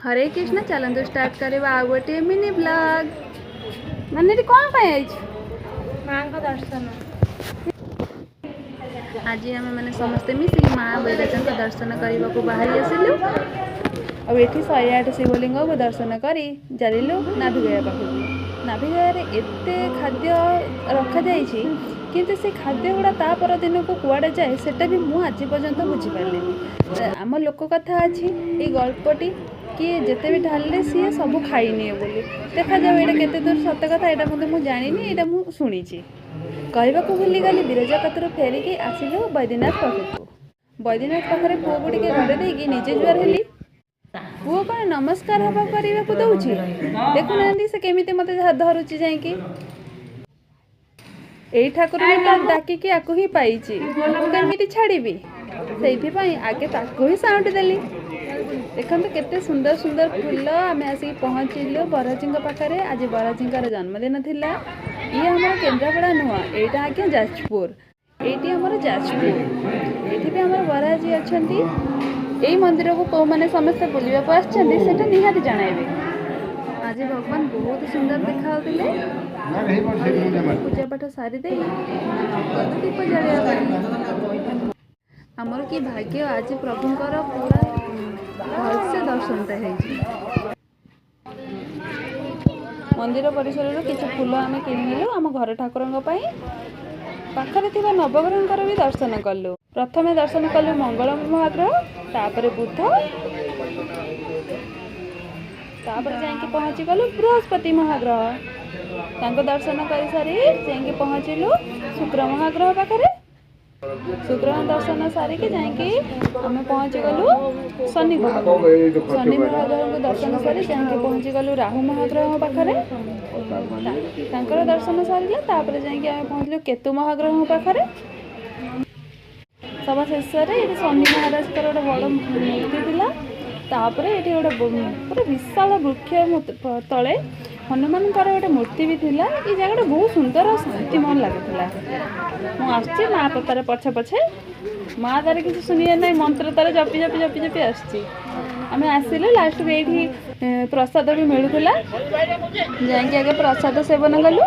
हरे कृष्ण चलतु स्टार्ट करवा आ गोटे मिनी ब्लॉग माने कौन पाई माँ का दर्शन आज आम मैंने समस्ते मिसिक माँ बैराजा दर्शन करने को बाहरी आसिलु और ये 108 शिवलिंग को दर्शन कर चलू नाभिगया पाखक नाभिगया एते खाद्य रखा जाइए किंतु से खाद्य गुड़ा ता पर दिन को कुआड़े जाए सेटा भी मु आज पर्यंत बुझीपारे आम लोक कथा अच्छी ये गल्पटी किए जिते भी ढाले सी सब खाईनिए बोली देखा जाओ ये केते दूर सत कथा यहाँ मतलब मुझे जानी यहाँ मुझे शुणी कहवा को भूलीगली विरजा कतर फेरिकी आसिलु बैद्यनाथ पाखक बैद्यनाथ पाखे पुओ को घर देकी निजे जुआर हेली पुओ कौन नमस्कार हवा करने को दौची देखुना से केमी मत धरुची जाकि यही ठाकुर डाकिकी आकु ही पाई केमी छाड़ी से आगे ताकू ही साउंड देली देखो केते सुंदर सुंदर फूल आम आसिक पहुँचलु बरजी पाखे आज बरजी जन्मदिन थिला ये आम केन्द्रापड़ा नुह यहाँ आज्ञा जाजपुर ये आम जाजपुर ये आम बराजी अच्छा यही मंदिर को कौ मैंने समस्ते बुलवाक आसा निहाती जनइबे आज भगवान बहुत सुंदर देखा पूजा पाठ सारी दे दीप जलिया आमर कि भाग्य आज प्रभुंर पूरा भलसे दर्शनटा है मंदिर परिसर किसी फूल आम किणिलु आम घर ठाकुर पाखरे थिबा नवग्रहंकर भी दर्शन कलु प्रथमे दर्शन कलु मंगल महाग्रह तापर बुद्ध तापर जाइए पहुँची गलु बृहस्पति महाग्रह दर्शन कर सारी जाइए पहुँचलु शुक्र महाग्रह पाखे शुक्र दर्शन सारिकी जाइए आम पहुँची गलु शनि ग्रह शनि महाग्रह को दर्शन सारी जाइए पहुँची गलु राहु महाग्रह पाखे दर्शन सारे जाइए आम पहुँचलु केतु महाग्रह पाखे सब शेष ये शनि महाराज गोटे बड़ मूर्ति थिला तापर ये गोटे पूरा विशाल वृक्ष तले हनुमान गोटे मूर्ति भी थिला ये जगह बहुत सुंदर और शांतिमय लगुला मुझे माँ पतार पछे पछे माँ तार किसी शुणिया ना मंत्र तार जपी जपी जपी जपी आम आसिलु लास्ट ये प्रसाद भी मिलूला जाकि आगे प्रसाद सेवन कलु।